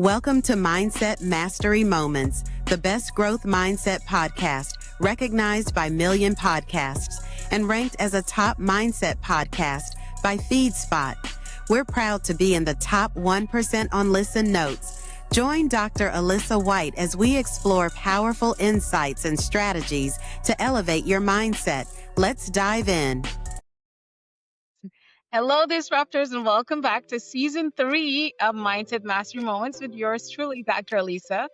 Welcome to Mindset Mastery Moments, the best growth mindset podcast recognized by Million Podcasts and ranked as a top mindset podcast by FeedSpot. We're proud to be in the top 1% on Listen Notes. Join Dr. Alisa Whyte as we explore powerful insights and strategies to elevate your mindset. Let's dive in. Hello, Disruptors, and welcome back to Season 3 of Mindset Mastery Moments with yours truly, Dr. Alisa.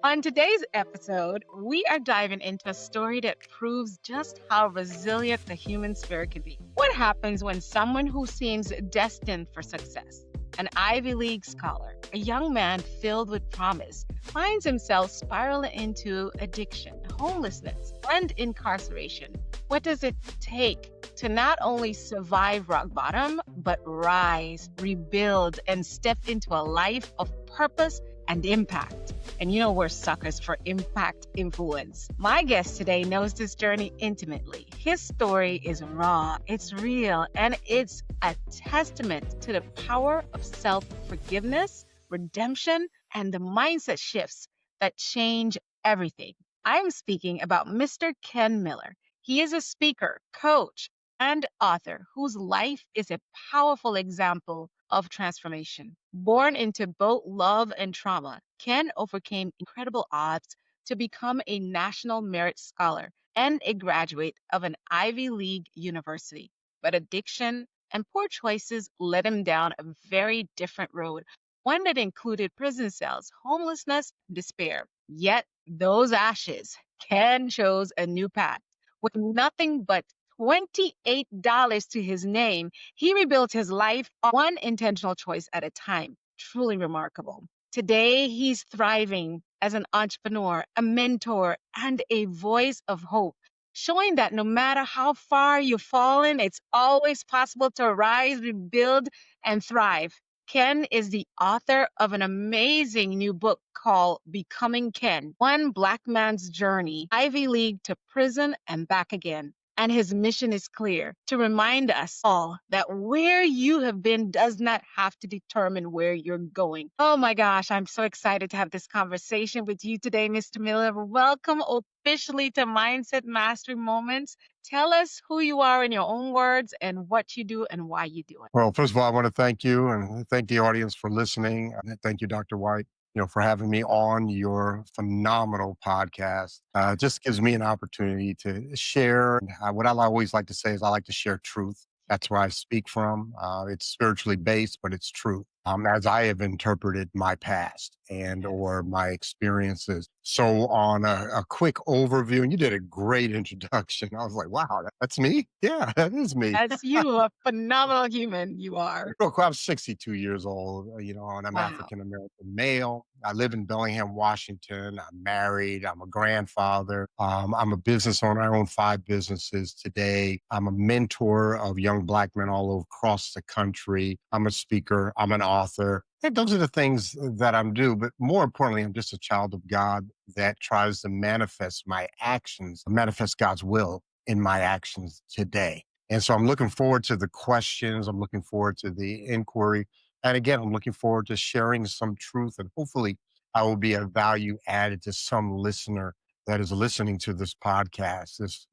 On today's episode, we are diving into a story that proves just how resilient the human spirit can be. What happens when someone who seems destined for success, an Ivy League scholar, a young man filled with promise, finds himself spiraling into addiction, homelessness, and incarceration? What does it take to not only survive rock bottom, but rise, rebuild, and step into a life of purpose and impact? And you know we're suckers for impact influence. My guest today knows this journey intimately. His story is raw, it's real, and it's a testament to the power of self-forgiveness, redemption, and the mindset shifts that change everything. I'm speaking about Mr. Ken Miller. He is a speaker, coach, and author whose life is a powerful example of transformation. Born into both love and trauma, Ken overcame incredible odds to become a National Merit Scholar and a graduate of an Ivy League university. But addiction and poor choices led him down a very different road, one that included prison cells, homelessness, despair. Yet, those ashes, Ken chose a new path. With nothing but $28 to his name, he rebuilt his life one intentional choice at a time. Truly remarkable. Today, he's thriving as an entrepreneur, a mentor, and a voice of hope, showing that no matter how far you've fallen, it's always possible to rise, rebuild, and thrive. Ken is the author of an amazing new book called Becoming Ken, One Black Man's Journey, Ivy League to Prison and Back Again. And his mission is clear, to remind us all that where you have been does not have to determine where you're going. Oh my gosh, I'm so excited to have this conversation with you today, Mr. Miller. Welcome officially to Mindset Mastery Moments. Tell us who you are in your own words and what you do and why you do it. Well, first of all, I want to thank you and thank the audience for listening. And thank you, Dr. White, for having me on your phenomenal podcast. It just gives me an opportunity to share. What I always like to say is I like to share truth. That's where I speak from. It's spiritually based, but it's true. As I have interpreted my past and or my experiences. So on a quick overview, and you did a great introduction. I was like, wow, that's me? Yeah, that is me. That's you, a phenomenal human you are. Real quick, I'm 62 years old, and I'm Wow. African-American male. I live in Bellingham, Washington. I'm married. I'm a grandfather. I'm a business owner. I own 5 businesses today. I'm a mentor of young Black men all across the country. I'm a speaker. I'm an author. And those are the things that I'm doing. But more importantly, I'm just a child of God that tries to manifest my actions, manifest God's will in my actions today. And so I'm looking forward to the questions. I'm looking forward to the inquiry. And again, I'm looking forward to sharing some truth. And hopefully, I will be a value added to some listener that is listening to this podcast, this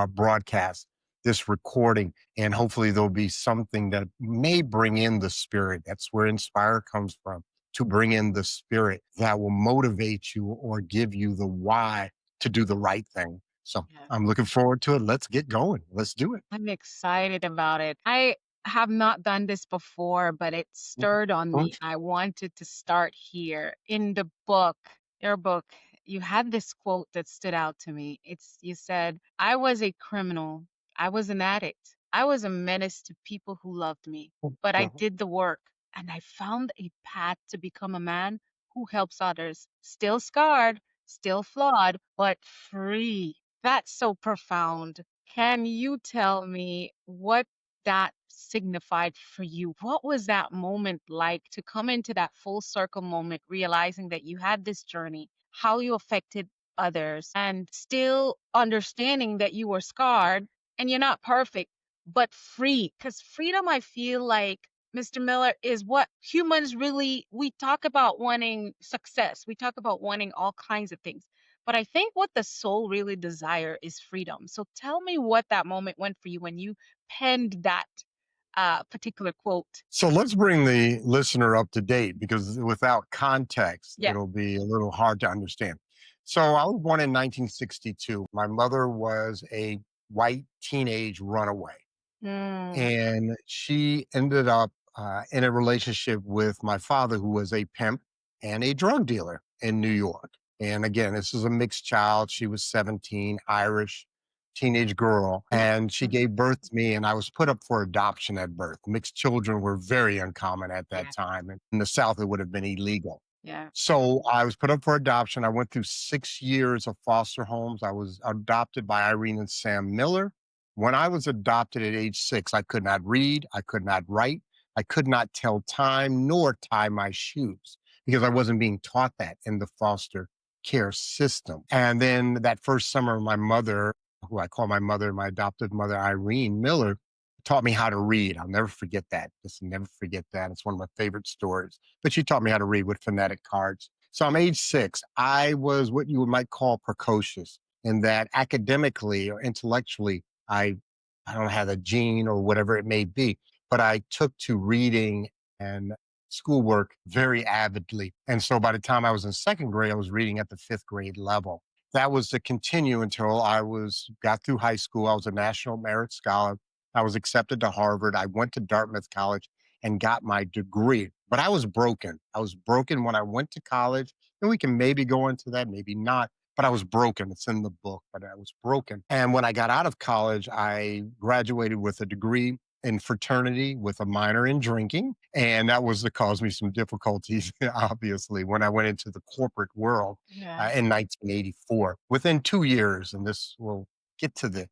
broadcast, this recording. And hopefully, there'll be something that may bring in the spirit. That's where Inspire comes from, to bring in the spirit that will motivate you or give you the why to do the right thing. So I'm looking forward to it. Let's get going. Let's do it. I'm excited about it. I have not done this before, but it stirred on me. I wanted to start here. In the book, your book, you had this quote that stood out to me. You said, I was a criminal. I was an addict. I was a menace to people who loved me, but I did the work and I found a path to become a man who helps others, still scarred, still flawed, but free. That's so profound. Can you tell me what that signified for you? What was that moment like to come into that full circle moment, realizing that you had this journey, how you affected others, and still understanding that you were scarred and you're not perfect, but free? Because freedom, I feel like Mr. Miller, is what humans really we talk about wanting success. We talk about wanting all kinds of things. But I think what the soul really desire is freedom. So tell me what that moment went for you when you penned that particular quote. So let's bring the listener up to date because without context, Yeah. it'll be a little hard to understand. So I was born in 1962. My mother was a white teenage runaway, Mm, and she ended up in a relationship with my father, who was a pimp and a drug dealer in New York. And again, this is a mixed child. She was 17, Irish teenage girl, and she mm, gave birth to me, and I was put up for adoption at birth. Mixed children were very uncommon at that yeah. time. And in the South, it would have been illegal. Yeah. So I was put up for adoption. I went through 6 years of foster homes. I was adopted by Irene and Sam Miller. When I was adopted at age 6, I could not read, I could not write, I could not tell time nor tie my shoes because I wasn't being taught that in the foster care system. And then that first summer, my mother, who I call my mother, my adoptive mother, Irene Miller, taught me how to read. I'll never forget that. Just never forget that. It's one of my favorite stories. But she taught me how to read with phonetic cards. So I'm age 6. I was what you might call precocious in that academically or intellectually, I I don't have a gene or whatever it may be, but I took to reading and schoolwork very avidly. And so by the time I was in second grade, I was reading at the fifth grade level. That was to continue until I was got through high school. I was a National Merit Scholar. I was accepted to Harvard. I went to Dartmouth College and got my degree. But I was broken. I was broken when I went to college. And we can maybe go into that, maybe not. But I was broken. It's in the book, but I was broken. And when I got out of college, I graduated with a degree in fraternity with a minor in drinking. And that was to cause me some difficulties, obviously, when I went into the corporate world Yeah. in 1984. Within 2 years, and this will get to the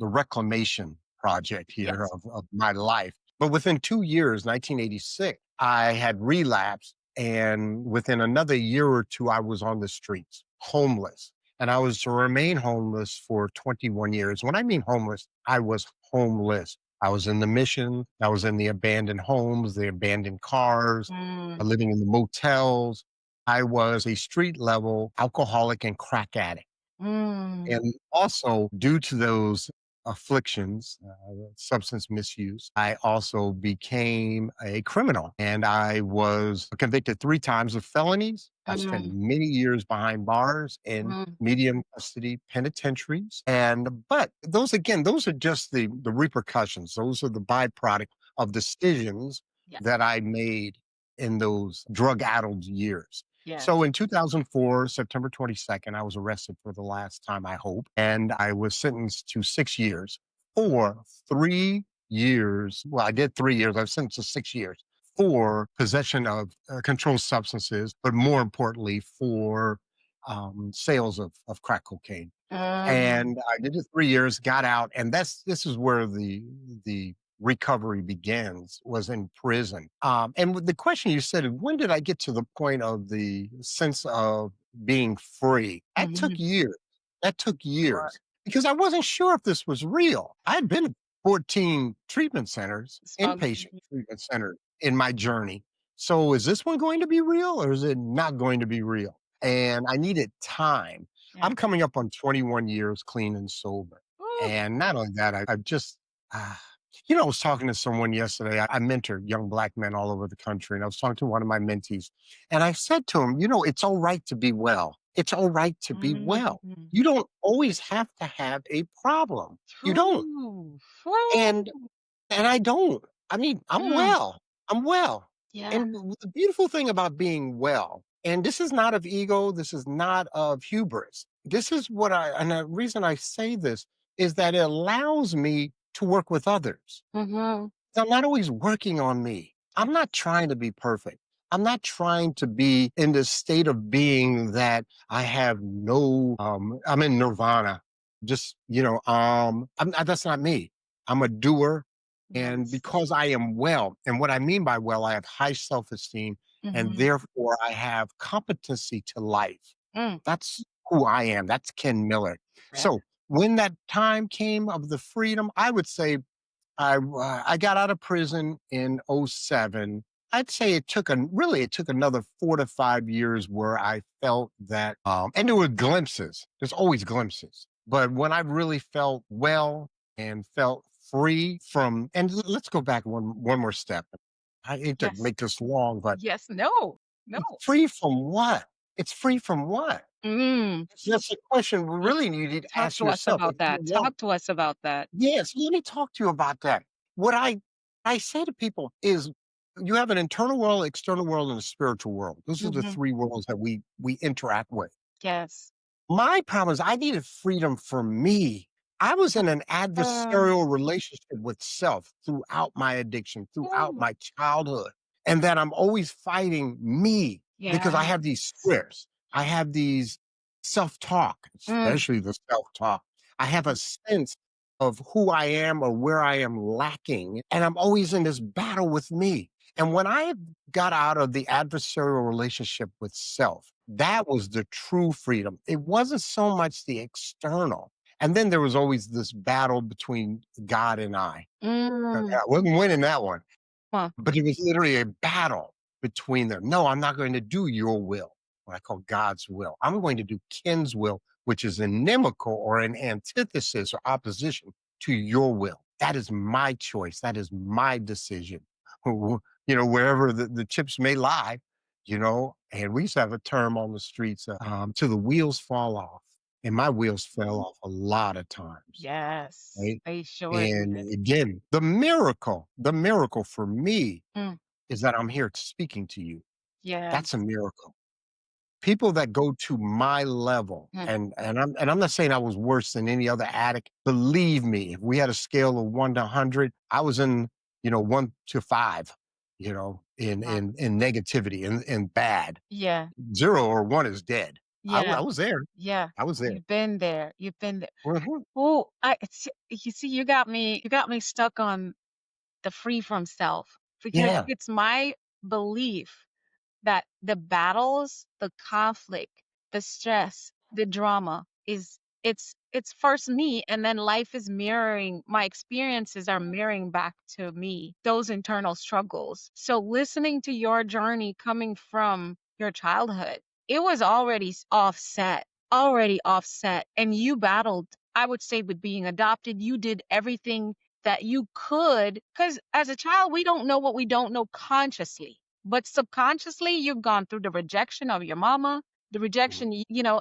reclamation project here Yes. of my life. But within 2 years, 1986, I had relapsed. And within another year or two, I was on the streets, homeless. And I was to remain homeless for 21 years. When I mean homeless, I was homeless. I was in the mission. I was in the abandoned homes, the abandoned cars, Mm, living in the motels. I was a street level alcoholic and crack addict. mm, And also, due to those afflictions, substance misuse, I also became a criminal and I was convicted 3 times of felonies. I spent mm, many years behind bars in mm. medium custody penitentiaries. But those, again, those are just the repercussions. Those are the byproduct of decisions Yeah. that I made in those drug addled years. Yes. So in 2004, September 22nd, I was arrested for the last time, I hope, and I was sentenced to 6 years for 3 years. Well, I did 3 years. I was sentenced to 6 years for possession of controlled substances, but more importantly, for sales of crack cocaine. Mm, And I did it 3 years, got out, and this is where the recovery begins, was in prison. And with the question you said, when did I get to the point of the sense of being free? That took mhm. years. That took Sure. years because I wasn't sure if this was real. I had been to 14 treatment centers, Smug. inpatient treatment centers in my journey. So is this one going to be real or is it not going to be real? And I needed time. Yeah. I'm coming up on 21 years clean and sober. Ooh. And not only that, I've just, ah, I was talking to someone yesterday. I mentor young Black men all over the country. And I was talking to one of my mentees. And I said to him, it's all right to be well. It's all right to be well. Mhm. You don't always have to have a problem. You don't. True. And True. and I don't. I mean, I'm Mm, well. I'm well. yeah. And the beautiful thing about being well, and this is not of ego, this is not of hubris. This is and the reason I say this is that it allows me to work with others. Mhm. I'm not always working on me. Yeah. I'm not trying to be perfect. I'm not trying to be in this state of being that I have I'm in nirvana. Just, that's not me. I'm a doer. And Yes. because I am well, and what I mean by well, I have high self esteem and Mhm. therefore I have competency to life. Mm. That's who I am. That's Ken Miller. Yeah. So when that time came of the freedom, I would say I got out of prison in '07. I'd say it took another 4 to 5 years where I felt that, and there were glimpses. There's always glimpses, but when I really felt well and felt free from, and let's go back one more step. I hate to Yes. make this long, but Yes. No. No. it's free from what? It's free from what? Mm. That's a question we Mm. really need to Talk ask to us yourself. If about you that. want, Talk to us about that. yes, let me talk to you about that. What I say to people is, you have an internal world, external world, and a spiritual world. Those are the Hmm. three worlds that we interact with. Yes. My problem is I needed freedom for me. I was in an Um, adversarial relationship with self throughout my addiction, throughout mm. my childhood, and that I'm always fighting me because I Yes. have these scripts. I have these self-talk, Mm. especially the self-talk. I have a sense of who I am or where I am lacking, and I'm always in this battle with me. And when I got out of the adversarial relationship with self, that was the true freedom. It wasn't so much the external. And then there was always this battle between God and I. Mm. I wasn't winning that one, Huh. but it was literally a battle between them. No, I'm not going to do your will, what I call God's will. I'm going to do Ken's will, which is inimical or an antithesis or opposition to your will. That is my choice. That is my decision. Wherever the chips may lie, and we used to have a term on the streets, till the wheels fall off. And my wheels fell off a lot of times. Yes. Right. They sure And did. again, the miracle for me Mm. is that I'm here speaking to you. That's a Yes. miracle. People that go to my level, Mm. and I'm not saying I was worse than any other addict. Believe me, if we had a scale of 1 to 100, I was in, 1 to 5, in Wow. negativity and bad. Yeah. 0 or 1 is dead. I Yeah. was there. Yeah. I was there. You've been there. You've been there. Mhm. Oh, you see, you got me stuck on the free from self because Yeah. it's my belief that the battles, the conflict, the stress, the drama it's first me, and then life is mirroring, my experiences are mirroring back to me those internal struggles. So listening to your journey coming from your childhood, it was already offset, and you battled, I would say, with being adopted. You did everything that you could, because as a child we don't know what we don't know consciously, but subconsciously, you've gone through the rejection of your mama, the Mhm. rejection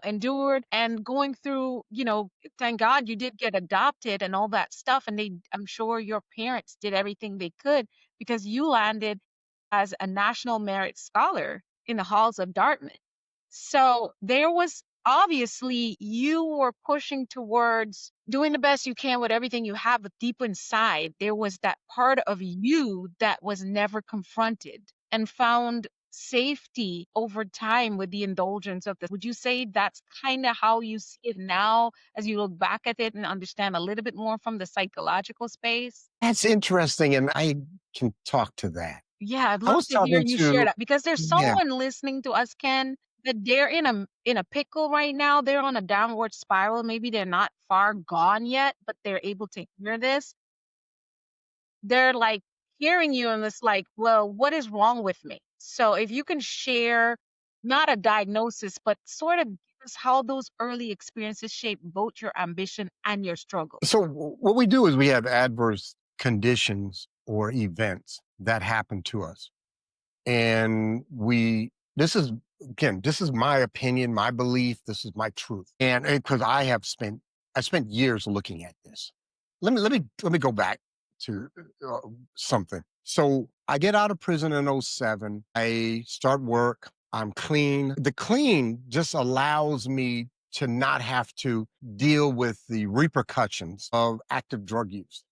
endured, and going through, thank God you did get adopted and all that stuff. And I'm sure your parents did everything they could because you landed as a National Merit Scholar in the halls of Dartmouth. So there was obviously you were pushing towards doing the best you can with everything you have, but deep inside, there was that part of you that was never confronted and found safety over time with the indulgence of this. Would you say that's kind of how you see it now as you look back at it and understand a little bit more from the psychological space? That's interesting, and I can talk to that. Yeah, I'd I love was to hear talking you share to that because there's Yeah. someone listening to us, Ken, that they're in a pickle right now. They're on a downward spiral. Maybe they're not far gone yet, but they're able to hear this. They're like hearing you and it's like, well, what is wrong with me? So if you can share not a diagnosis, but sort of give us how those early experiences shape both your ambition and your struggle. So what we do is we have adverse conditions or events that happen to us. And this is my opinion, my belief, this is my truth. And because I spent years looking at this. Let me go back to uh, something. So I get out of prison in '07. I start work. I'm clean. The clean just allows me to not have to deal with the repercussions of active drug use.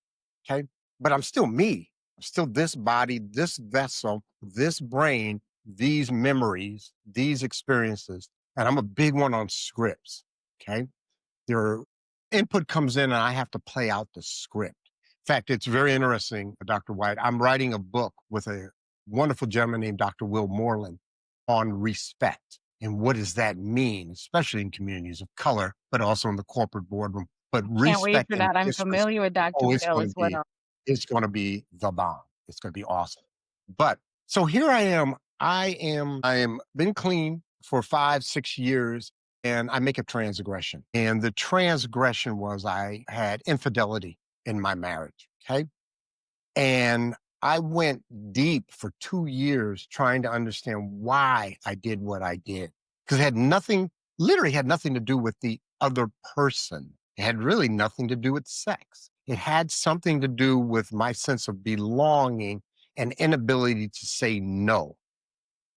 Okay. But I'm still me. I'm still this body, this vessel, this brain, these memories, these experiences. And I'm a big one on scripts. Okay. Their input comes in and I have to play out the script. In fact, it's very interesting, Dr. White. I'm writing a book with a wonderful gentleman named Dr. Will Moreland on respect. And what does that mean, especially in communities of color, but also in the corporate boardroom? But Can't wait respect for and that. I'm disrespect. familiar with Dr. Oh, it's Will going to as be well. it's going to be the bomb. It's going to be awesome. But so here I am. I am been clean for 5, 6 years, and I make a transgression. And the transgression was I had infidelity in my marriage. Okay. And I went deep for 2 years trying to understand why I did what I did. Because it had nothing, literally had nothing to do with the other person. It had really nothing to do with sex. It had something to do with my sense of belonging and inability to say no.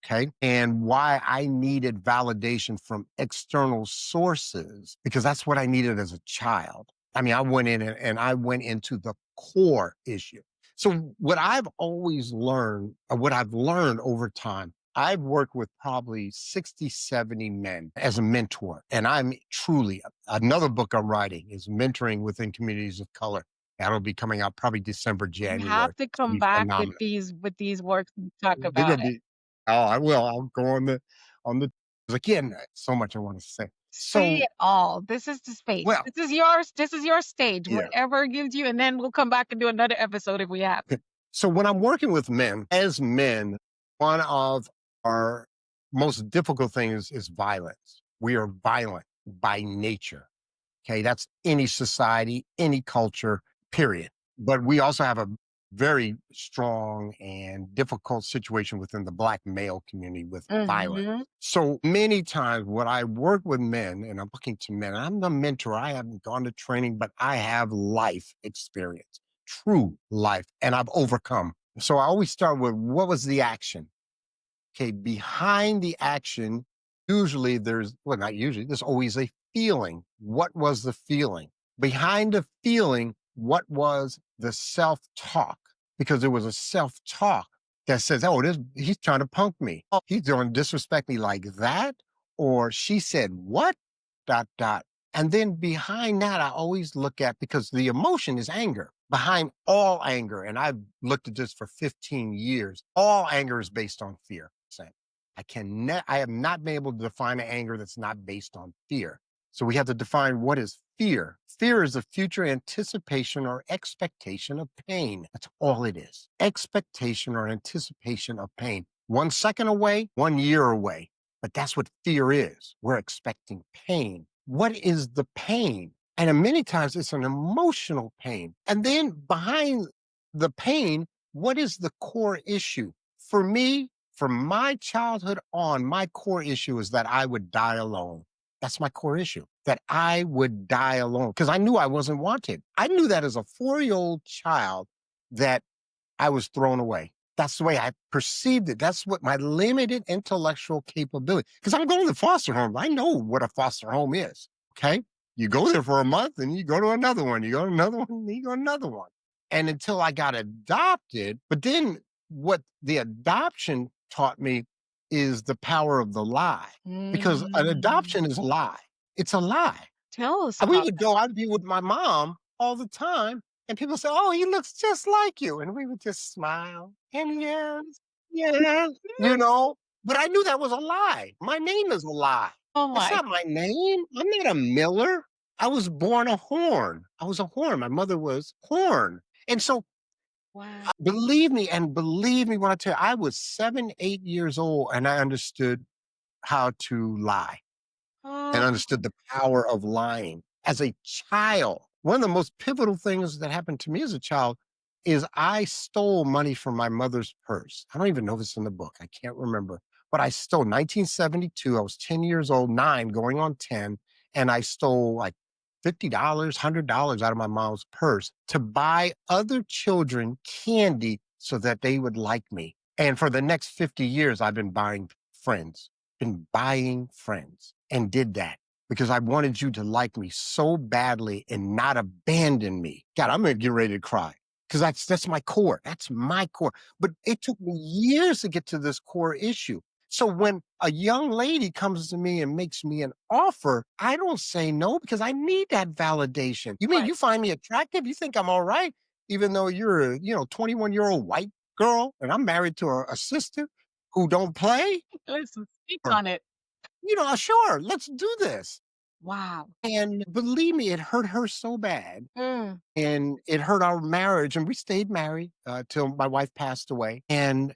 Okay. And why I needed validation from external sources, because that's what I needed as a child. I mean, I went in and I went into the core issue. So, what I've always learned, or what I've learned over time, I've worked with probably 60, 70 men as a mentor. And I'm truly, another book I'm writing is Mentoring Within Communities of Color. That'll be coming out probably December, You January. have to It's going come to be back phenomenal. with these works and talk They're about gonna it. be oh, I will. I'll go on the again, so much I wanna say. Say So, it all. This is the space. well, This is yours. This is your stage. yeah. Whatever gives you, and then we'll come back and do another episode if we have. So when I'm working with men, as men, one of our most difficult things is violence. We are violent by nature. Okay, that's any society, any culture, period. But we also have a very strong and difficult situation within the Black male community with violence. Hmm. So many times, when I work with men and I'm looking to men, I'm the mentor. I haven't gone to training, but I have life experience, true life, and I've overcome. So I always start with what was the action? Okay, behind the action, usually there's, well, not usually, there's always a feeling. What was the feeling? Behind the feeling, what was the self talk? Because there was a self talk that says, oh, he's trying to punk me. Oh, he's going to disrespect me like that. Or she said, what? Dot, dot. And then behind that, I always look at, because the emotion is anger. Behind all anger, and I've looked at this for 15 years, all anger is based on fear. I have not been able to define an anger that's not based on fear. So we have to define what is fear. Fear is the future anticipation or expectation of pain. That's all it is. Expectation or anticipation of pain. 1 second away, 1 year away. But that's what fear is. We're expecting pain. What is the pain? And many times it's an emotional pain. And then behind the pain, what is the core issue? For me, from my childhood on, my core issue is that I would die alone. That's my core issue, that I would die alone because I knew I wasn't wanted. I knew that as a 4-year-old child that I was thrown away. That's the way I perceived it. That's what my limited intellectual capability, because I'm going to foster home. I know what a foster home is. Okay. You go there for a month and you go to another one. You go to another one, and you go to another one. And until I got adopted, but then what the adoption taught me is the power of the lie, because an adoption Mm. is a lie. It's a lie. Tell us We about would go, I'd be with my mom all the time, and people say, "Oh, he looks just like you." And we would just smile and yes, yes, you that. know. But I knew that was a lie. My name is a lie. Oh That's my. not my name. I'm not a Miller. I was born a Horn. I was a Horn. My mother was Horn. And so Wow. believe me when I tell you, I was 7, 8 years old and I understood how to lie and Oh, understood the power of lying as a child. One of the most pivotal things that happened to me as a child is I stole money from my mother's purse. I don't even know if it's in the book. I can't remember. But I stole 1972. I was 10 years old, 9 going on 10. And I stole like $50, $100 out of my mom's purse to buy other children candy so that they would like me. And for the next 50 years, I've been buying friends, and did that because I wanted you to like me so badly and not abandon me. God, I'm gonna get ready to cry because that's my core. That's my core. But it took me years to get to this core issue. So when a young lady comes to me and makes me an offer, I don't say no because I need that validation. You mean right. you find me attractive? You think I'm all right, even though you're a 21-year-old white girl and I'm married to a sister who don't play? Listen, speak on it. Sure, let's do this. Wow. And believe me, it hurt her so bad. Mm. And it hurt our marriage. And we stayed married till my wife passed away. And,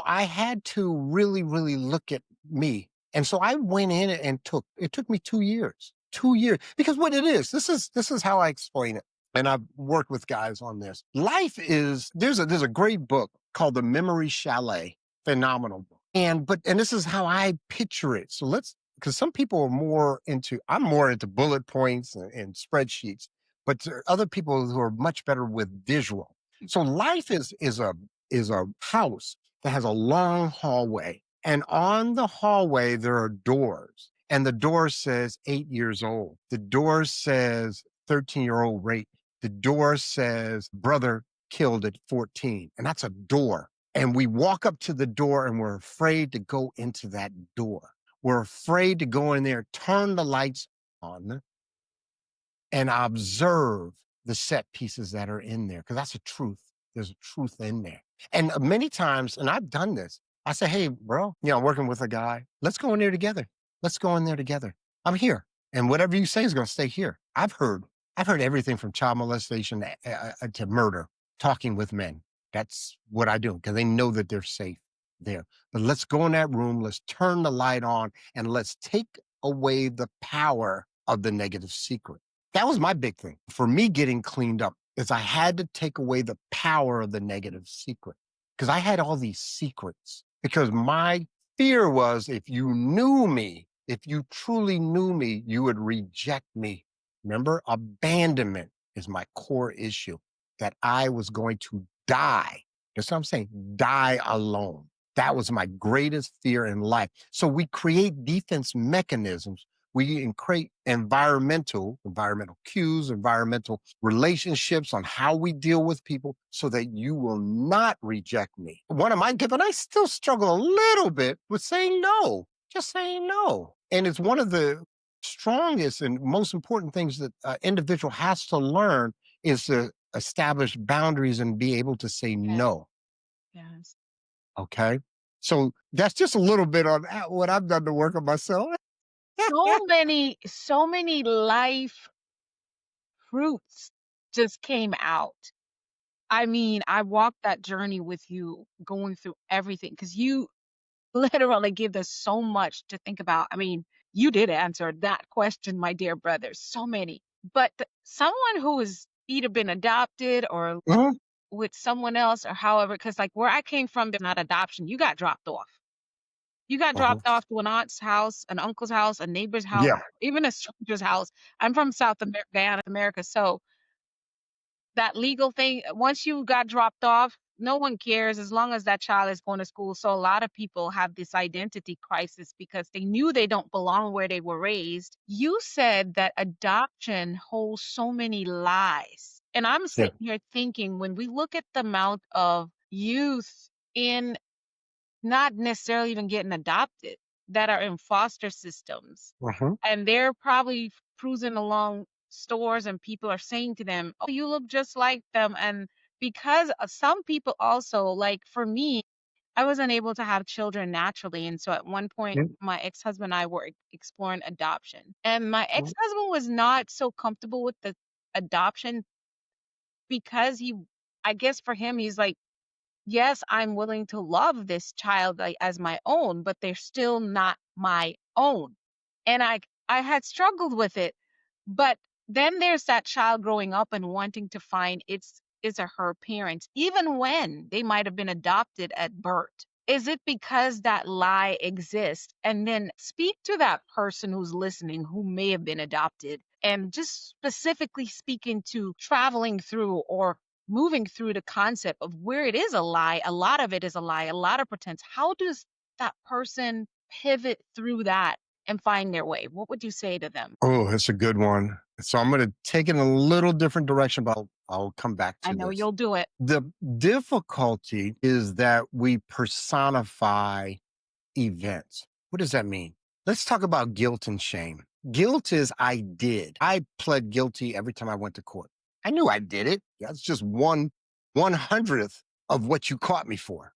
I had to really, really look at me. And so I went in and it took me 2 years, 2 years, because what it is, this is how I explain it. And I've worked with guys on this. Life is, there's a great book called The Memory Chalet, phenomenal book. And this is how I picture it. So because some people are I'm more into bullet points and spreadsheets, but there are other people who are much better with visual. So life is a house that has a long hallway, and on the hallway there are doors, and the door says 8 years old. The door says 13-year-old rape. The door says brother killed at 14, and that's a door. And we walk up to the door, and we're afraid to go into that door. We're afraid to go in there, turn the lights on, and observe the set pieces that are in there, because that's a truth. There's a truth in there. And many times, and I've done this, I say, hey, bro, I'm working with a guy. Let's go in there together. Let's go in there together. I'm here. And whatever you say is going to stay here. I've heard everything from child molestation to murder, talking with men. That's what I do, because they know that they're safe there. But let's go in that room. Let's turn the light on, and let's take away the power of the negative secret. That was my big thing for me getting cleaned up, is I had to take away the power of the negative secret, because I had all these secrets, because my fear was, if you knew me, if you truly knew me, you would reject me. Remember, abandonment is my core issue, that I was going to die. That's what I'm saying. Die alone. That was my greatest fear in life. So we create defense mechanisms. We create environmental cues, environmental relationships on how we deal with people, so that you will not reject me. One of my gifts, and I still struggle a little bit with saying no, just saying no. And it's one of the strongest and most important things that an individual has to learn, is to establish boundaries and be able to say Yes. no. Yes. Okay. So that's just a little bit on what I've done to work on myself. So many life fruits just came out. I mean, I walked that journey with you, going through everything, because you literally give us so much to think about. I mean, you did answer that question, my dear brother, so many. But someone who has either been adopted or Mhm, with someone else, or however, because like where I came from, there's not adoption. You got dropped off. You got mhm. dropped off to an aunt's house, an uncle's house, a neighbor's house, Yeah. even a stranger's house. I'm from South America, America, so that legal thing, once you got dropped off, no one cares as long as that child is going to school. So a lot of people have this identity crisis because they knew they don't belong where they were raised. You said that adoption holds so many lies. And I'm Yeah. sitting here thinking, when we look at the amount of youth in not necessarily even getting adopted that are in foster systems, Mhm. and they're probably cruising along stores and people are saying to them, "Oh, you look just like them." And because some people also, like for me, I wasn't able to have children naturally. And so at one point, Mm, my ex-husband and I were exploring adoption. And my mm, ex-husband was not so comfortable with the adoption because I guess for him, he's like, yes, I'm willing to love this child like, as my own, but they're still not my own. And I had struggled with it. But then there's that child growing up and wanting to find its or her parents, even when they might have been adopted at birth. Is it because that lie exists? And then speak to that person who's listening who may have been adopted, and just specifically speaking to traveling through or moving through the concept of where it is a lie, a lot of it is a lie, a lot of pretense. How does that person pivot through that and find their way? What would you say to them? Oh, that's a good one. So I'm going to take it in a little different direction, but I'll come back I to know this. you'll do it. The difficulty is that we personify events. What does that mean? Let's talk about guilt and shame. Guilt is I did. I pled guilty every time I went to court. I knew I did it. That's just 1/100th of what you caught me for.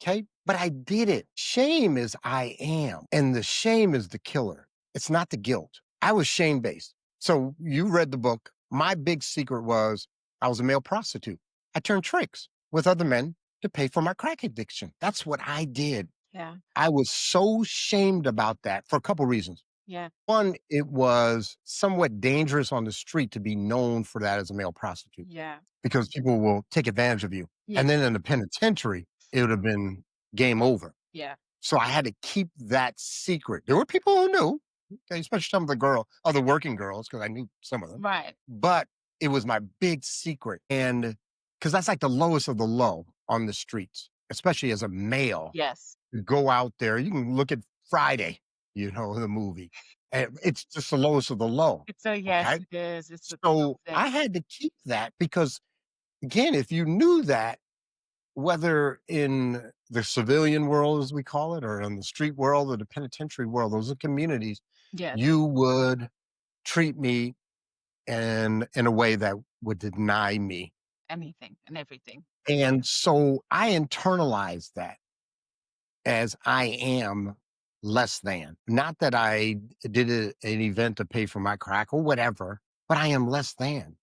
Okay. But I did it. Shame is I am. And the shame is the killer. It's not the guilt. I was shame based. So you read the book. My big secret was I was a male prostitute. I turned tricks with other men to pay for my crack addiction. That's what I did. Yeah. I was so shamed about that for a couple reasons. Yeah. One, it was somewhat dangerous on the street to be known for that as a male prostitute Yeah. because people will take advantage of you. Yeah. And then in the penitentiary, it would have been game over. Yeah. So I had to keep that secret. There were people who knew, okay, especially some of the other working girls, because I knew some of them. Right. But it was my big secret. And because that's like the lowest of the low on the streets, especially as a male. Yes. You go out there, you can look at Friday, the movie. And it's just the lowest of the low. It's a yes, Okay. it is. It's a So thing. I had to keep that because, again, if you knew that, whether in the civilian world, as we call it, or in the street world or the penitentiary world, those are communities, Yes. you would treat me in a way that would deny me. Anything and everything. And so I internalized that as I am less than. Not that I did an event to pay for my crack or whatever, but I am less than.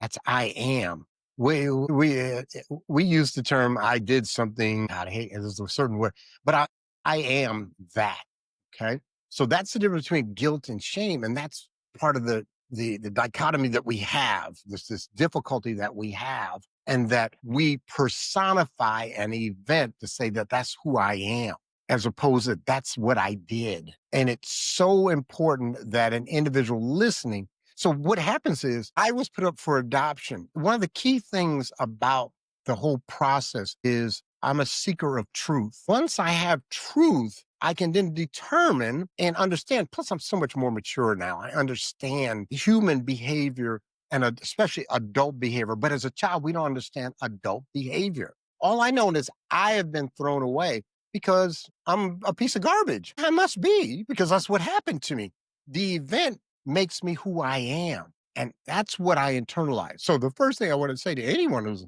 That's I am. We use the term I did something. God, I hate there's a certain word, but I am that. Okay, so that's the difference between guilt and shame, and that's part of the dichotomy that we have. This difficulty that we have, and that we personify an event to say that that's who I am, as opposed to that's what I did. And it's so important that an individual listening. So what happens is I was put up for adoption. One of the key things about the whole process is I'm a seeker of truth. Once I have truth, I can then determine and understand. Plus, I'm so much more mature now. I understand human behavior and especially adult behavior. But as a child, we don't understand adult behavior. All I know is I have been thrown away because I'm a piece of garbage. I must be because that's what happened to me. The event makes me who I am. And that's what I internalize. So the first thing I want to say to anyone who's,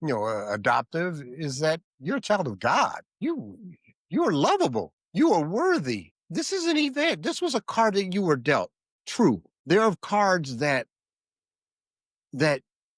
adoptive is that you're a child of God. You are lovable. You are worthy. This is an event. This was a card that you were dealt. True. There are cards that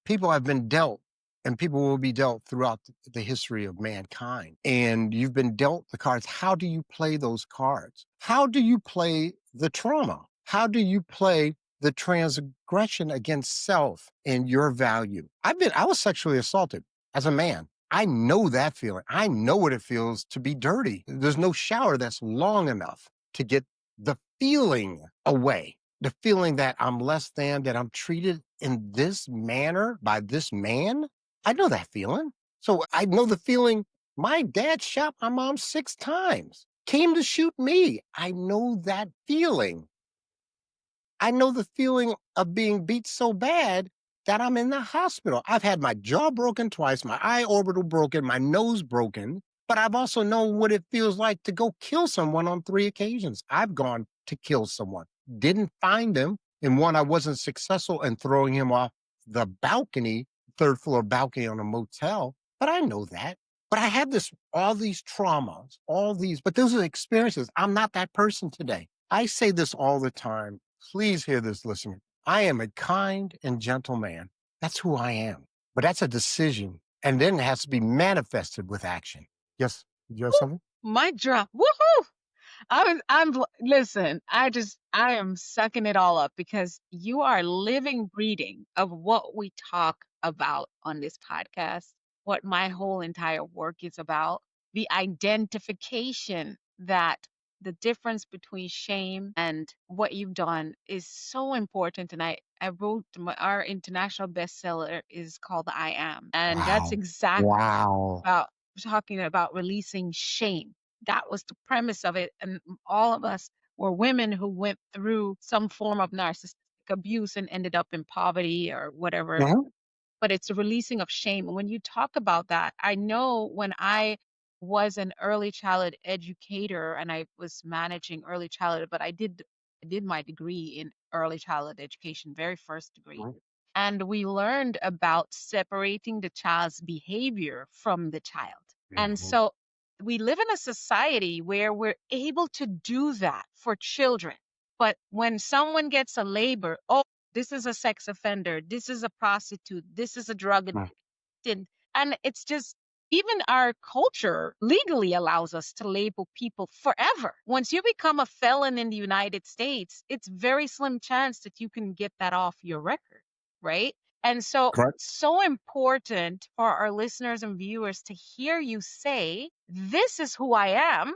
people have been dealt and people will be dealt throughout the history of mankind. And you've been dealt the cards. How do you play those cards? How do you play the trauma? How do you play the transgression against self and your value? I was sexually assaulted as a man. I know that feeling. I know what it feels to be dirty. There's no shower that's long enough to get the feeling away. The feeling that I'm less than, that I'm treated in this manner by this man. I know that feeling. So I know the feeling. My dad shot my mom 6 times, came to shoot me. I know that feeling. I know the feeling of being beat so bad that I'm in the hospital. I've had my jaw broken twice, my eye orbital broken, my nose broken, but I've also known what it feels like to go kill someone on 3 occasions. I've gone to kill someone, didn't find him. In one, I wasn't successful in throwing him off the balcony, 3rd floor balcony on a motel, but I know that. But I have all these traumas, but those are experiences. I'm not that person today. I say this all the time. Please hear this, listener. I am a kind and gentle man. That's who I am. But that's a decision. And then it has to be manifested with action. Yes. Did you have something? Mic drop. Woohoo! Listen, I am sucking it all up because you are living, breathing of what we talk about on this podcast, what my whole entire work is about, the identification that the difference between shame and what you've done is so important. And I wrote our international bestseller is called I Am. And that's Wow. exactly Wow. about talking about releasing shame. That was the premise of it. And all of us were women who went through some form of narcissistic abuse and ended up in poverty or whatever. Mhm. But it's a releasing of shame. And when you talk about that, I know when I was an early childhood educator and I was managing early childhood, but I did my degree in early childhood education, very first degree. And we learned about separating the child's behavior from the child. And Mhm. so we live in a society where we're able to do that for children. But when someone gets a label, oh, this is a sex offender, this is a prostitute, this is a drug Mm. addict, and it's just even our culture legally allows us to label people forever. Once you become a felon in the United States, it's very slim chance that you can get that off your record, right? And so Correct. it's so important for our listeners and viewers to hear you say, this is who I am,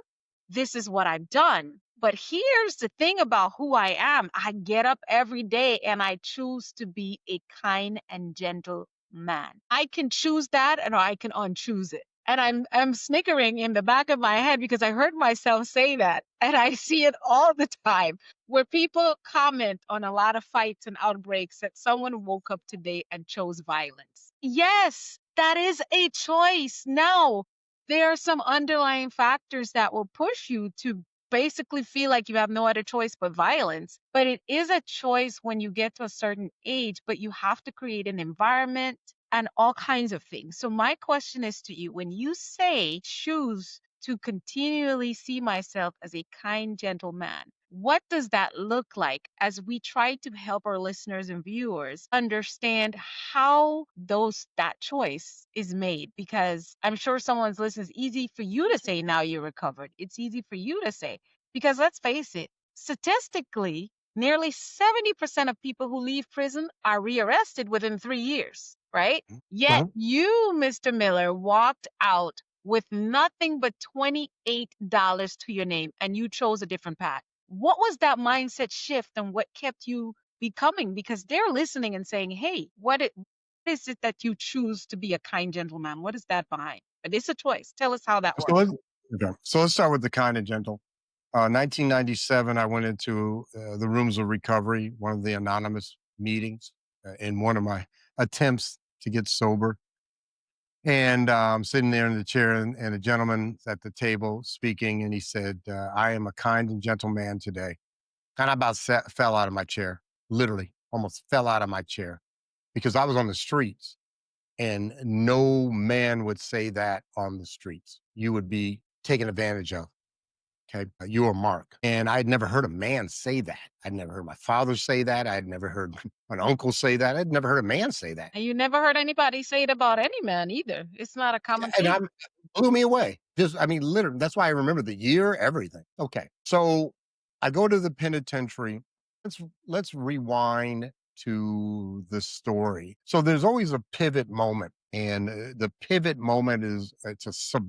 this is what I've done. But here's the thing about who I am. I get up every day and I choose to be a kind and gentle man. I can choose that and I can unchoose it. And I'm snickering in the back of my head because I heard myself say that. And I see it all the time where people comment on a lot of fights and outbreaks that someone woke up today and chose violence. Yes, that is a choice. Now, there are some underlying factors that will push you to basically feel like you have no other choice but violence. But it is a choice when you get to a certain age, but you have to create an environment and all kinds of things. So, my question is to you, when you say choose to continually see myself as a kind, gentle man, what does that look like as we try to help our listeners and viewers understand how that choice is made? Because I'm sure someone's listening. It's easy for you to say now you're recovered. It's easy for you to say because let's face it, statistically, nearly 70% of people who leave prison are rearrested within 3 years, right? Yet Mhm. you, Mr. Miller, walked out with nothing but $28 to your name and you chose a different path. What was that mindset shift and what kept you becoming? Because they're listening and saying, hey, what is it that you choose to be a kind gentleman? What is that behind? But it's a choice. Tell us how that So works. let's, okay. So let's start with the kind and gentle. 1997, I went into the rooms of recovery, one of the anonymous meetings in one of my attempts to get sober. And sitting there in the chair, and a gentleman at the table speaking, and he said, I am a kind and gentle man today. And I about fell out of my chair, literally, almost fell out of my chair because I was on the streets. And no man would say that on the streets. You would be taken advantage of. Okay. You were Mark. And I'd never heard a man say that. I'd never heard my father say that. I'd never heard an uncle say that. I'd never heard a man say that. And you never heard anybody say it about any man either. It's not a common And thing. blew me away. Just, I mean, literally, that's why I remember the year, everything. Okay. So I go to the penitentiary. Let's rewind to the story. So there's always a pivot moment. And the pivot moment is it's a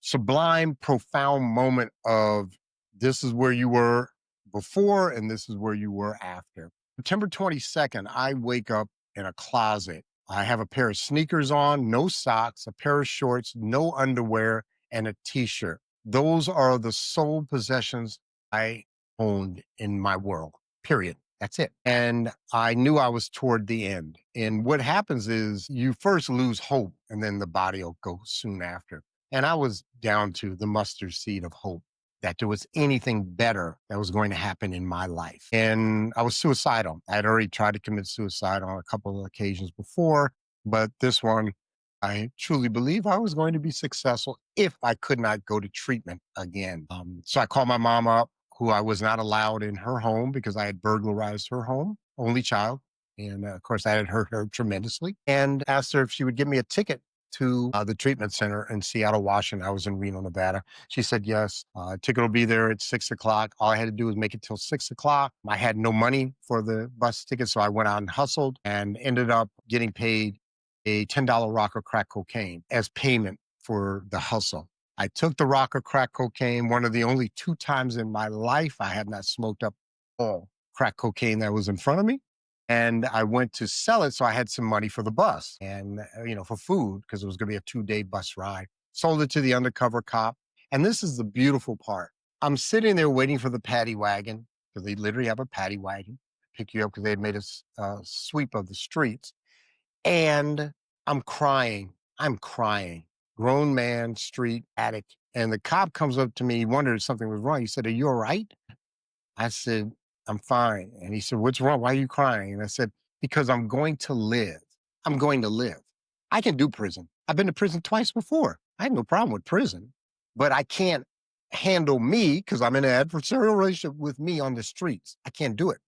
sublime, profound moment of this is where you were before and this is where you were after. September 22nd, I wake up in a closet. I have a pair of sneakers on, no socks, a pair of shorts, no underwear, and a t shirt. Those are the sole possessions I owned in my world, period. That's it. And I knew I was toward the end. And what happens is you first lose hope and then the body will go soon after. And I was down to the mustard seed of hope that there was anything better that was going to happen in my life. And I was suicidal. I had already tried to commit suicide on a couple of occasions before, but this one, I truly believe I was going to be successful if I could not go to treatment again. So I called my mom up, who I was not allowed in her home because I had burglarized her home, only child. And of course, I had hurt her tremendously and asked her if she would give me a ticket to the treatment center in Seattle, Washington. I was in Reno, Nevada. She said, yes, ticket will be there at 6 o'clock. All I had to do was make it till 6 o'clock. I had no money for the bus ticket. So I went out and hustled and ended up getting paid a $10 rock of crack cocaine as payment for the hustle. I took the rock of crack cocaine, one of the only 2 times in my life I have not smoked up all crack cocaine that was in front of me. And I went to sell it. So I had some money for the bus and, for food because it was going to be a 2-day bus ride. Sold it to the undercover cop. And this is the beautiful part. I'm sitting there waiting for the paddy wagon because they literally have a paddy wagon pick you up because they had made a sweep of the streets. And I'm crying. I'm crying. Grown man, street addict. And the cop comes up to me. He wondered if something was wrong. He said, are you all right? I said, I'm fine. And he said, what's wrong? Why are you crying? And I said, because I'm going to live. I'm going to live. I can do prison. I've been to prison twice before. I have no problem with prison, but I can't handle me because I'm in an adversarial relationship with me on the streets. I can't do it.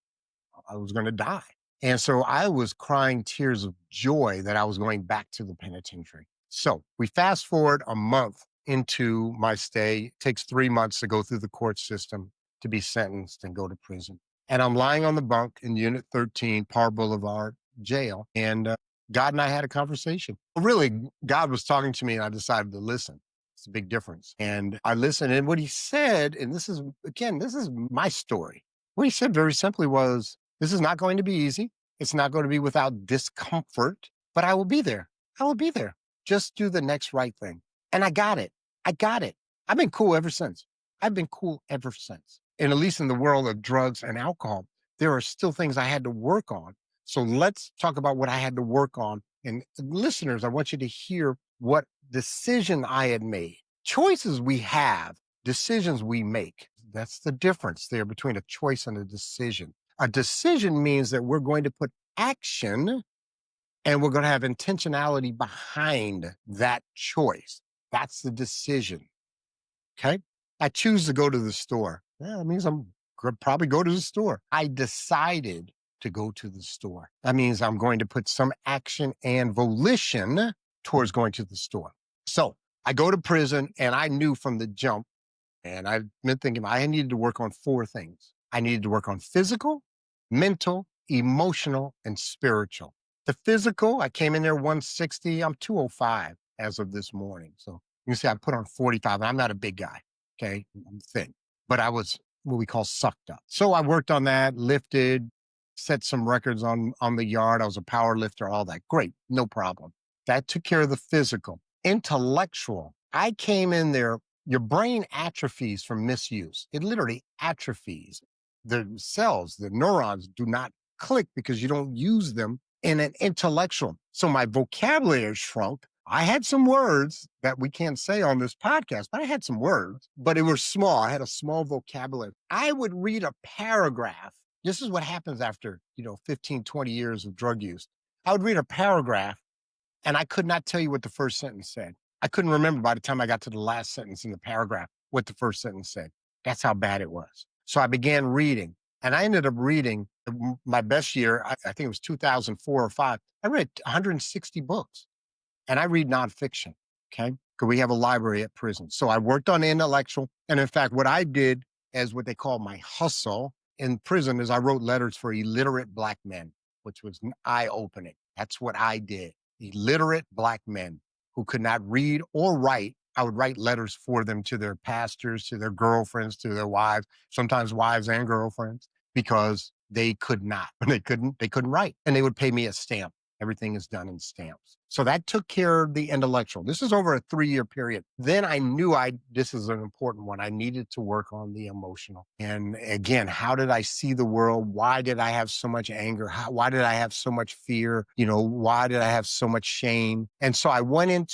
I was going to die. And so I was crying tears of joy that I was going back to the penitentiary. So we fast forward a month into my stay. It takes 3 months to go through the court system to be sentenced and go to prison. And I'm lying on the bunk in Unit 13, Par Boulevard Jail. And God and I had a conversation. Really, God was talking to me and I decided to listen. It's a big difference. And I listened. And what he said, and this is, again, this is my story. What he said very simply was, this is not going to be easy. It's not going to be without discomfort, but I will be there. I will be there. Just do the next right thing. And I got it. I got it. I've been cool ever since. I've been cool ever since. And at least in the world of drugs and alcohol, there are still things I had to work on. So let's talk about what I had to work on. And listeners, I want you to hear what decision I had made. Choices we have, decisions we make. That's the difference there between a choice and a decision. A decision means that we're going to put action and we're going to have intentionality behind that choice. That's the decision. Okay. I choose to go to the store. Yeah, that means I'm going to probably go to the store. I decided to go to the store. That means I'm going to put some action and volition towards going to the store. So I go to prison and I knew from the jump, and I've been thinking I needed to work on 4 things. I needed to work on physical, mental, emotional, and spiritual. The physical, I came in there 160. I'm 205 as of this morning. So you can see I put on 45, and I'm not a big guy. Okay. I'm thin, but I was what we call sucked up. So I worked on that, lifted, set some records on the yard. I was a power lifter, all that. Great. No problem. That took care of the physical. Intellectual. I came in there. Your brain atrophies from misuse. It literally atrophies. The cells, the neurons do not click because you don't use them in an intellectual. So my vocabulary shrunk. I had some words that we can't say on this podcast, but I had some words, but it was small. I had a small vocabulary. I would read a paragraph. This is what happens after, 15, 20 years of drug use. I would read a paragraph and I could not tell you what the first sentence said. I couldn't remember by the time I got to the last sentence in the paragraph what the first sentence said. That's how bad it was. So I began reading, and I ended up reading my best year. I think it was 2004 or 5. I read 160 books, and I read nonfiction. Okay, because we have a library at prison. So I worked on intellectual, and in fact, what I did as what they call my hustle in prison is I wrote letters for illiterate Black men, which was eye opening. That's what I did. Illiterate Black men who could not read or write. I would write letters for them to their pastors, to their girlfriends, to their wives, sometimes wives and girlfriends, because they could not, they couldn't write. And they would pay me a stamp. Everything is done in stamps. So that took care of the intellectual. This is over a 3-year period. Then I knew this is an important one. I needed to work on the emotional. And again, how did I see the world? Why did I have so much anger? Why did I have so much fear? Why did I have so much shame? And so I went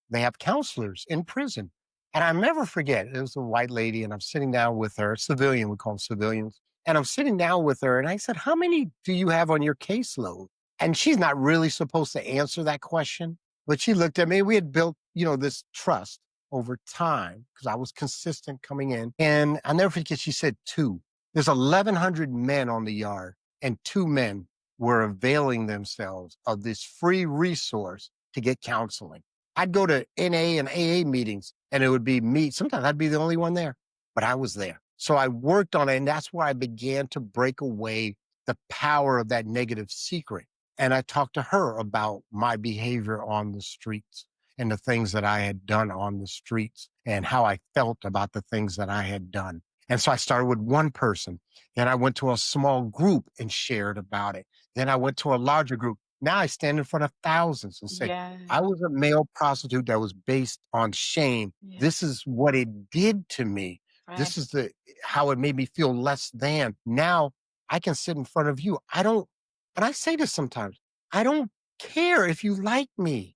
they have counselors in prison. And I'll never forget, it was a white lady and I'm sitting down with her, civilian, we call them civilians. And I'm sitting down with her and I said, how many do you have on your caseload? And she's not really supposed to answer that question, but she looked at me. We had built, this trust over time because I was consistent coming in. And I'll never forget, she said 2. There's 1,100 men on the yard, and 2 men were availing themselves of this free resource to get counseling. I'd go to NA and AA meetings, and it would be me. Sometimes I'd be the only one there, but I was there. So I worked on it, and that's where I began to break away the power of that negative secret. And I talked to her about my behavior on the streets and the things that I had done on the streets and how I felt about the things that I had done. And so I started with one person. Then I went to a small group and shared about it. Then I went to a larger group. Now I stand in front of thousands and say, Yeah. I was a male prostitute that was based on shame. Yeah. This is what it did to me. Right. This is how it made me feel less than. Now I can sit in front of you. And I say this sometimes, I don't care if you like me.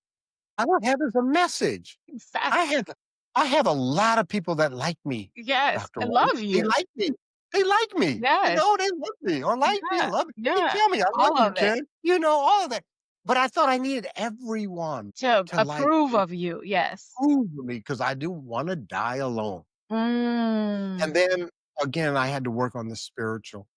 I don't have it as a message. Exactly. I have a lot of people that like me, Yes. Dr. I White. love They you. like me. They like me. Yes. They love me or like me, Yeah. love me. They Yeah. tell me, I love All you, of it. Ken. All of that. But I thought I needed everyone To to like approve me, of you. Yes. approve of me, because I didn't want to die alone. Mm. And then again, I had to work on the spiritual.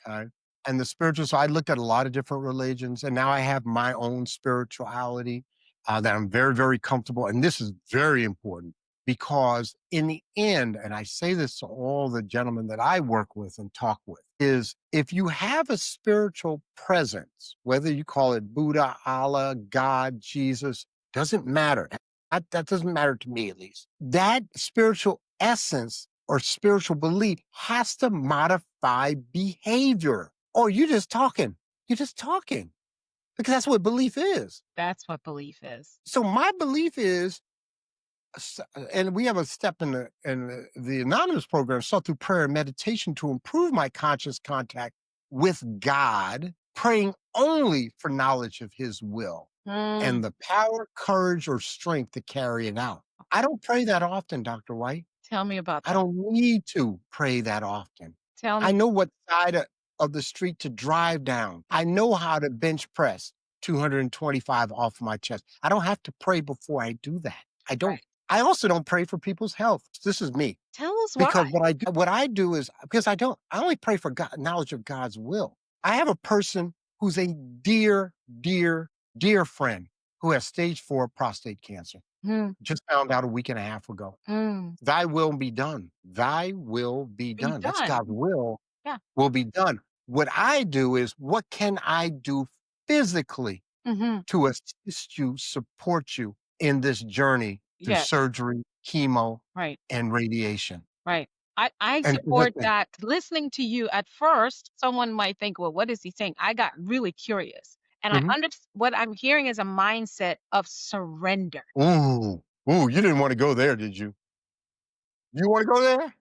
Okay. And the spiritual, so I looked at a lot of different religions, and now I have my own spirituality that I'm very, very comfortable. And this is very important because, in the end, and I say this to all the gentlemen that I work with and talk with, is if you have a spiritual presence, whether you call it Buddha, Allah, God, Jesus, doesn't matter. That doesn't matter to me, at least. That spiritual essence or spiritual belief has to modify behavior. Or you're just talking. You're just talking because that's what belief is. That's what belief is. So my belief is, and we have a step in the anonymous program, sought through prayer and meditation to improve my conscious contact with God, praying only for knowledge of His will Mm. and the power, courage, or strength to carry it out. I don't pray that often, Dr. White. Tell me about I that. don't need to pray that often. Tell I me. know what side of the street to drive down. I know how to bench press 225 off my chest. I don't have to pray before I do that. I don't. Right. I also don't pray for people's health. This is me. Tell us why. Because what I do is because I only pray for God, knowledge of God's will. I have a person who's a dear, dear, dear friend who has stage 4 prostate cancer. Mm. Just found out a week and a half ago. Mm. Thy will be done. Thy will be Be done. That's done. God's Yeah. will be done. What I do is, what can I do physically Mm-hmm. to assist you, support you in this journey through Yes. surgery, chemo, Right. and radiation? Right. I And support that. Listening to you at first, someone might think, well, what is he saying? I got really curious. And Mhm. what I'm hearing is a mindset of surrender. Ooh, ooh, you didn't want to go there, did you? You want to go there?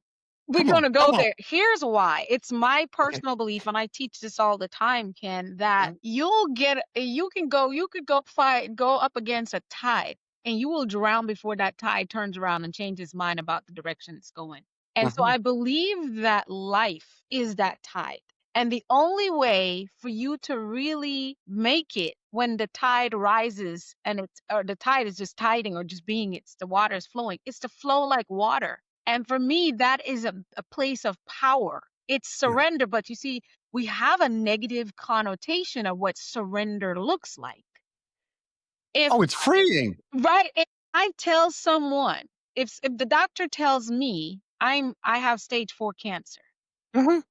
We're Come on, gonna go come on. there. Here's why. It's my Okay. personal belief, and I teach this all the time, Ken, that Mhm, you could go up against a tide, and you will drown before that tide turns around and changes mind about the direction it's going. And so mhm, I believe that life is that tide. And the only way for you to really make it when the tide rises and or the tide is just tiding or just being, it's the water is flowing, it's to flow like water. And for me, that is a place of power. It's yeah. surrender. But you see, we have a negative connotation of what surrender looks like. If, Oh, it's freeing. right, if I tell someone, if the doctor tells me I have stage 4 cancer, Mhm,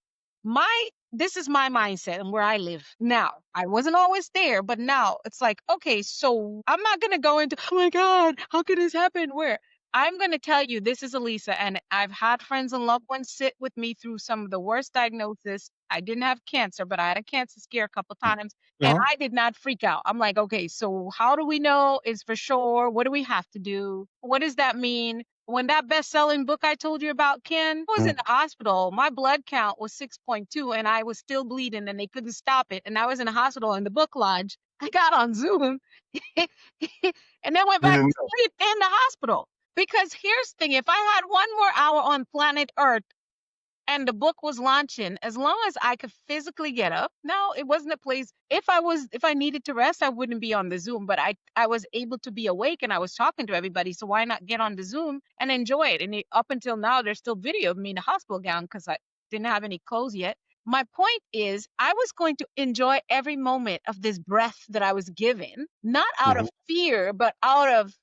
my this is my mindset and where I live now. I wasn't always there, but now it's like, okay, so I'm not gonna go into, oh my God, how could this happen? Where I'm gonna tell you, this is Alisa, and I've had friends and loved ones sit with me through some of the worst diagnosis. I didn't have cancer, but I had a cancer scare a couple mm, times, and uh-huh, I did not freak out. I'm like, okay, so how do we know it's for sure? What do we have to do? What does that mean? When that best-selling book I told you about, Ken, I was in mm, the hospital. My blood count was 6.2 and I was still bleeding and they couldn't stop it. And I was in the hospital in the book lodge. I got on Zoom and then went you back didn't to know. sleep in the hospital. Because here's the thing, if I had one more hour on planet Earth, and the book was launching, as long as I could physically get up. No, it wasn't a place. If I needed to rest, I wouldn't be on the Zoom, but I was able to be awake and I was talking to everybody. So why not get on the Zoom and enjoy it? And up until now, there's still video of me in the hospital gown because I didn't have any clothes yet. My point is, I was going to enjoy every moment of this breath that I was given, not out of Mhm. fear, but out of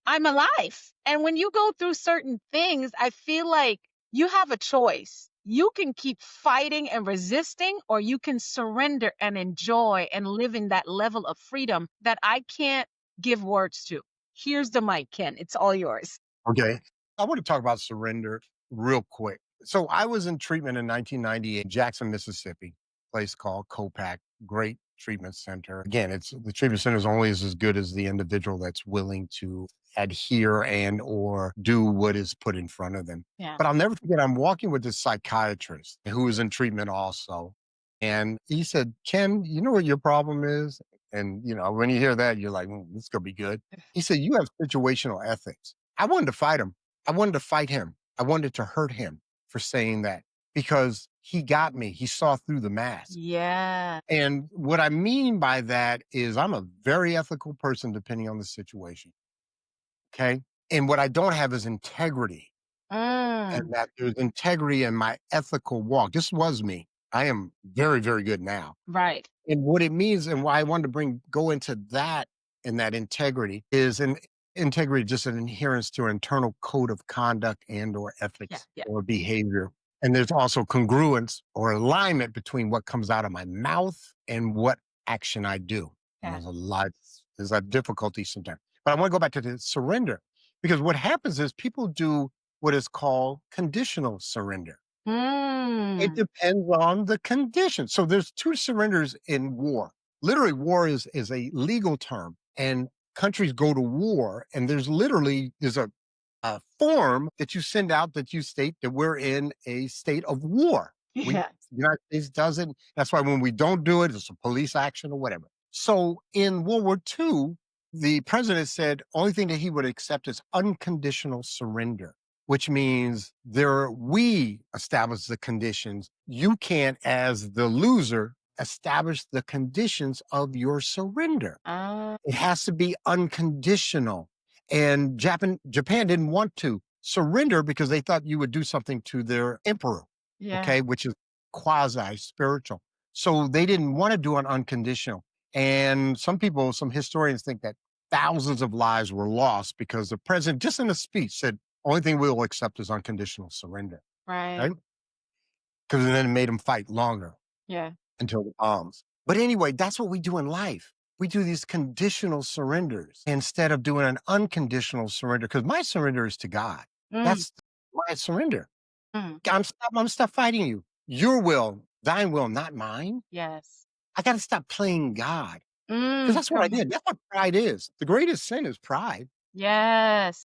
I'm alive. And when you go through certain things, I feel like you have a choice. You can keep fighting and resisting, or you can surrender and enjoy and live in that level of freedom that I can't give words to. Here's the mic, Ken. It's all yours. Okay. I want to talk about surrender real quick. So I was in treatment in 1998, Jackson, Mississippi, place called Copac, great treatment center. Again, it's the treatment center is only as good as the individual that's willing to adhere and or do what is put in front of them. Yeah. But I'll never forget, I'm walking with this psychiatrist who was in treatment also. And he said, Ken, you know what your problem is? And when you hear that, you're like, this could be good. He said, you have situational ethics. I wanted to fight him. I wanted to fight him. I wanted to hurt him for saying that because he got me. He saw through the mask. Yeah. And what I mean by that is I'm a very ethical person depending on the situation. Okay. And what I don't have is integrity. and Mm, that there's integrity in my ethical walk. This was me. I am very, very good now. right. And what it means and why I wanted to go into that and that integrity is an integrity, just an adherence to an internal code of conduct and or Yeah, ethics yeah, or behavior. And there's also congruence or alignment between what comes out of my mouth and what action I do. And yeah. there's a difficulty sometimes. But I want to go back to the surrender because what happens is people do what is called conditional surrender. It Mm, depends on the condition. So there's two surrenders in war. Literally, war is a legal term, and countries go to war, and there's a form that you send out that you state that we're in a state of war. We yeah. The United States doesn't. That's why when we don't do it, it's a police action or whatever. So in World War II, the president said only thing that he would accept is unconditional surrender, which means we establish the conditions. You can't, as the loser, establish the conditions of your surrender. Uh, It has to be unconditional. And Japan didn't want to surrender because they thought you would do something to their emperor, yeah, okay, which is quasi spiritual. So they didn't want to do an unconditional. And some historians think that thousands of lives were lost because the president, just in a speech, said, only thing we will accept is unconditional surrender, right. right? Because then it made them fight longer Yeah. until the bombs. But anyway, that's what we do in life. We do these conditional surrenders instead of doing an unconditional surrender because my surrender is to God. Mm, That's my surrender. mm, I'm stop fighting you. Your will, thine will, not mine. yes. I got to stop playing God because Mm, that's what I come on. did. That's what pride is. The greatest sin is pride. Yes.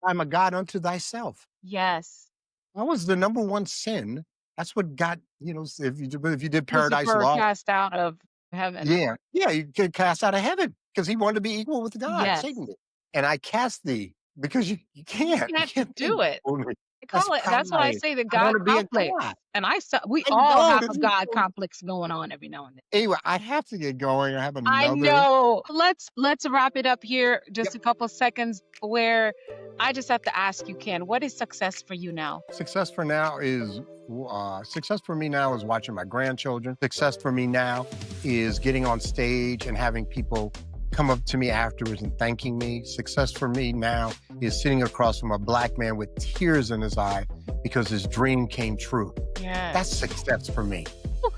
I'm a God unto thyself. Yes. That was the number one sin. That's what got, if you did Paradise Lucifer Lost, cast out of heaven. yeah, yeah, you get cast out of heaven because he wanted to be equal with God, Satan Yes. did. And I cast thee because you can't, you Can't can't be do it. only. I That's call it, that's why I pride. say the I God want to be a complex. God. And we I all know have this a is God so. complex going on every now and then. Anyway, I have to get going. I have I another. know. Let's wrap it up here. Yep. Just a couple seconds where I just have to ask you, Ken, what is success for you now? Success for me now is watching my grandchildren. Success for me now is getting on stage and having people come up to me afterwards and thanking me. Success for me now is sitting across from a Black man with tears in his eye because his dream came true. Yeah. That's success for me.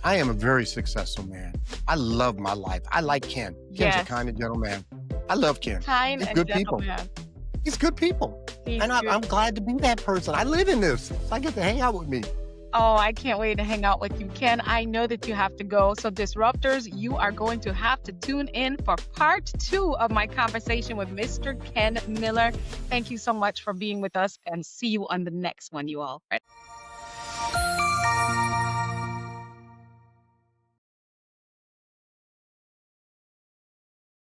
I am a very successful man. I love my life. I like Ken. Ken's a Yes. kind and gentle man. I love Ken. Kind He's and good gentle people. man. He's good people. He's And good. I'm glad to be that person. I live in this. So I get to hang out with me. Oh, I can't wait to hang out with you, Ken. I know that you have to go. So, Disruptors, you are going to have to tune in for part 2 of my conversation with Mr. Ken Miller. Thank you so much for being with us and see you on the next one, you all. Right?